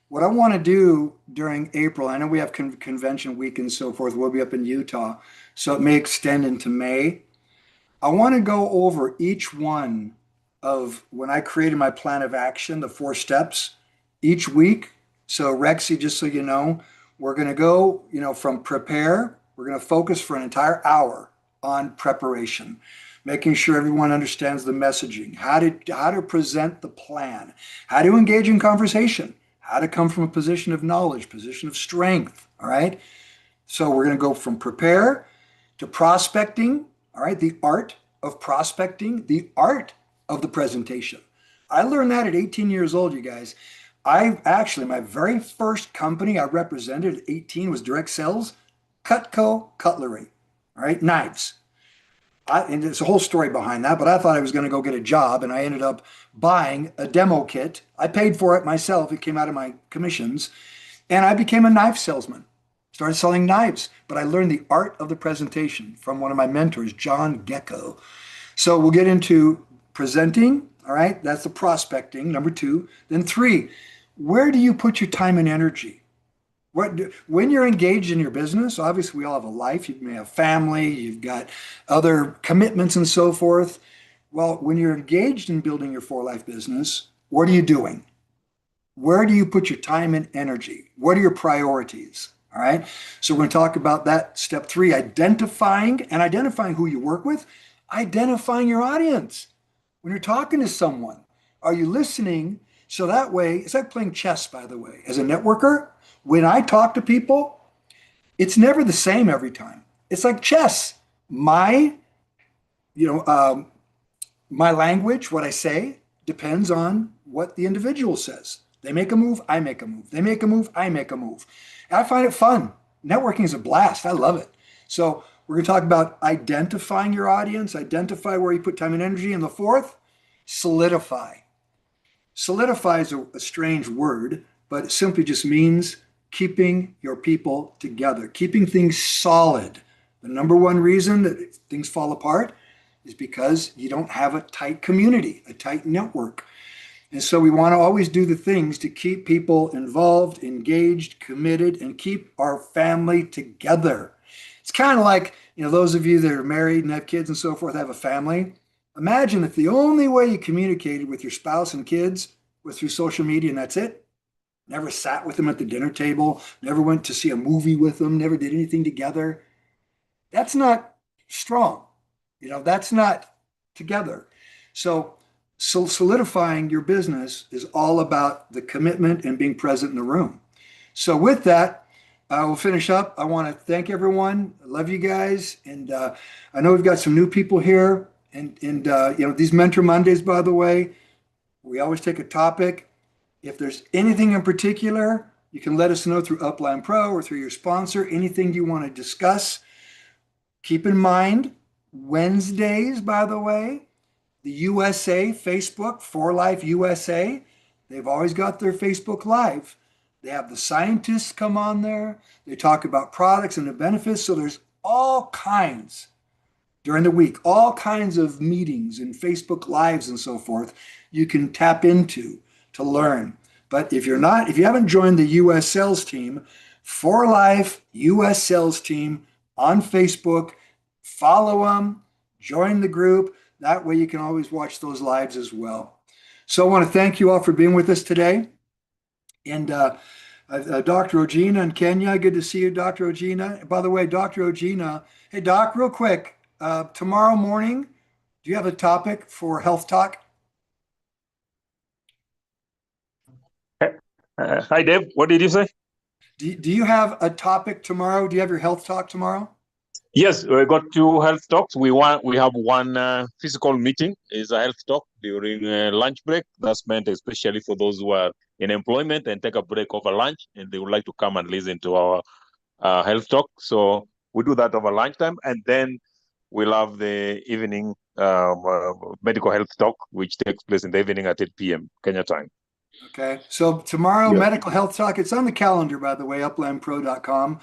Speaker 2: What I want to do during April, I know we have convention week and so forth. We'll be up in Utah, so it may extend into May. I want to go over each one of when I created my plan of action, the 4 steps each week. So Rexy, just so you know, we're going to go, from prepare. We're going to focus for an entire hour on preparation, making sure everyone understands the messaging, how to present the plan, how to engage in conversation, how to come from a position of knowledge, position of strength. All right. So we're going to go from prepare to prospecting. All right. The art of prospecting, the art of the presentation. I learned that at 18 years old, you guys. My very first company I represented at 18 was direct sales, Cutco Cutlery. All right. Knives. And there's a whole story behind that, but I thought I was going to go get a job, and I ended up buying a demo kit. I paid for it myself. It came out of my commissions, and I became a knife salesman. Started selling knives, but I learned the art of the presentation from one of my mentors, John Gecko. So we'll get into presenting, all right, that's the prospecting, number 2. Then 3, where do you put your time and energy? When you're engaged in your business, obviously we all have a life. You may have family, you've got other commitments and so forth. Well, when you're engaged in building your for-life business, what are you doing? Where do you put your time and energy? What are your priorities? All right. So we're going to talk about that. Step 3, identifying who you work with, identifying your audience. When you're talking to someone, are you listening? So that way, it's like playing chess, by the way. As a networker, when I talk to people, it's never the same every time. It's like chess. My language, what I say, depends on what the individual says. They make a move, I make a move. They make a move, I make a move. And I find it fun. Networking is a blast. I love it. So we're going to talk about identifying your audience, identify where you put time and energy. And the 4th, solidify. Solidify is a strange word, but it simply just means keeping your people together, keeping things solid. The number one reason that things fall apart is because you don't have a tight community, a tight network. And so we want to always do the things to keep people involved, engaged, committed, and keep our family together. It's kind of like, those of you that are married and have kids and so forth, have a family. Imagine if the only way you communicated with your spouse and kids was through social media and that's it. Never sat with them at the dinner table, never went to see a movie with them, never did anything together. That's not strong. That's not together. So solidifying your business is all about the commitment and being present in the room. So with that, we'll finish up. I want to thank everyone. I love you guys. And I know we've got some new people here. And these Mentor Mondays, by the way, we always take a topic. If there's anything in particular, you can let us know through Upline Pro or through your sponsor, anything you want to discuss. Keep in mind, Wednesdays, by the way, the USA Facebook, For Life USA, they've always got their Facebook Live. They have the scientists come on there. They talk about products and the benefits. So there's all kinds during the week, all kinds of meetings and Facebook Lives and so forth you can tap into to learn. But if you haven't joined the US sales team, For Life US sales team on Facebook, follow them, join the group. That way you can always watch those lives as well. So I want to thank you all for being with us today. And Dr. Ojina in Kenya, good to see you, Dr. Ojina. By the way, Dr. Ojina, hey, Doc, real quick, tomorrow morning, do you have a topic for Health Talk?
Speaker 4: Hi, Dave. What did you say?
Speaker 2: Do you have a topic tomorrow? Do you have your Health Talk tomorrow?
Speaker 4: Yes, we got 2 health talks. We have one physical meeting. Is a health talk during lunch break. That's meant especially for those who are in employment and take a break over lunch, and they would like to come and listen to our health talk. So we do that over lunchtime, and then we'll have the evening medical health talk, which takes place in the evening at 8 p.m. Kenya time.
Speaker 2: Okay, so tomorrow, Medical Health Talk. It's on the calendar, by the way, uplandpro.com.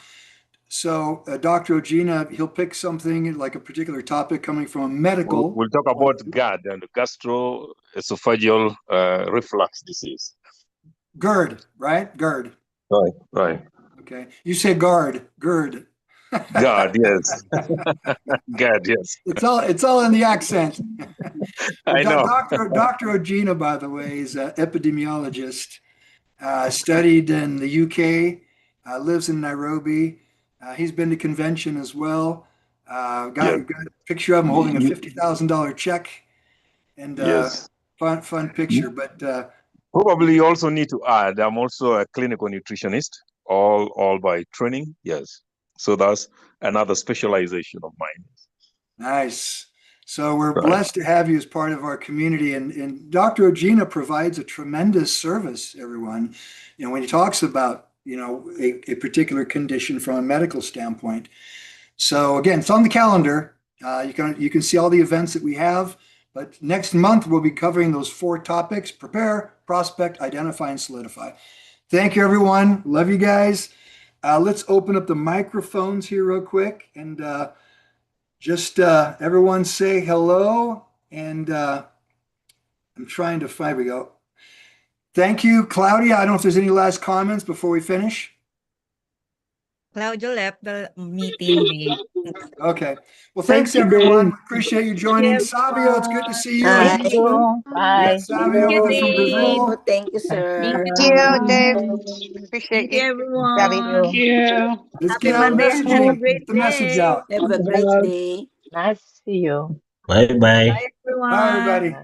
Speaker 2: So Dr. Ojina, he'll pick something like a particular topic coming from a medical.
Speaker 4: We'll talk about GERD and gastroesophageal reflux disease.
Speaker 2: GERD, right? GERD.
Speaker 4: Right.
Speaker 2: Okay. You say GERD.
Speaker 4: GERD, yes. GERD, yes.
Speaker 2: It's all in the accent.
Speaker 4: I know.
Speaker 2: Dr. Ojina, by the way, is an epidemiologist. Studied in the UK, lives in Nairobi. He's been to convention as well. Got a picture of him holding a $50,000 check, and fun picture. But
Speaker 4: probably you also need to add, I'm also a clinical nutritionist, all by training. Yes, so that's another specialization of mine.
Speaker 2: Nice. So we're blessed to have you as part of our community, and Dr. Ojina provides a tremendous service. Everyone, when he talks about a particular condition from a medical standpoint. So again, it's on the calendar. You can see all the events that we have. But next month we'll be covering those 4 topics: prepare, prospect, identify, and solidify. Thank you, everyone. Love you guys. Let's open up the microphones here real quick and just everyone say hello and I'm trying to find, we go. Thank you, Claudia. I don't know if there's any last comments before we finish.
Speaker 5: Claudio left the meeting, Dave.
Speaker 2: Okay. Well, thanks
Speaker 6: Thank you,
Speaker 2: everyone.
Speaker 6: Dave.
Speaker 2: Appreciate you joining. Savio, it's good to see you.
Speaker 6: Thank
Speaker 2: Anything soon?
Speaker 6: you. Bye.
Speaker 2: Yeah, Savio
Speaker 5: you,
Speaker 2: with us from
Speaker 5: Dave.
Speaker 2: Brazil.
Speaker 7: Thank you, sir.
Speaker 8: Thank you, Dave.
Speaker 5: Thank
Speaker 8: Appreciate
Speaker 5: you,
Speaker 8: you,
Speaker 5: everyone.
Speaker 6: Thank you.
Speaker 2: Let's
Speaker 5: Happy
Speaker 2: get out
Speaker 5: Monday and have a
Speaker 2: messaging.
Speaker 5: great
Speaker 2: Get the message
Speaker 5: day.
Speaker 2: out.
Speaker 7: Have a great day.
Speaker 6: Nice to see you.
Speaker 4: Bye bye.
Speaker 5: Bye, everyone.
Speaker 2: Bye, everybody.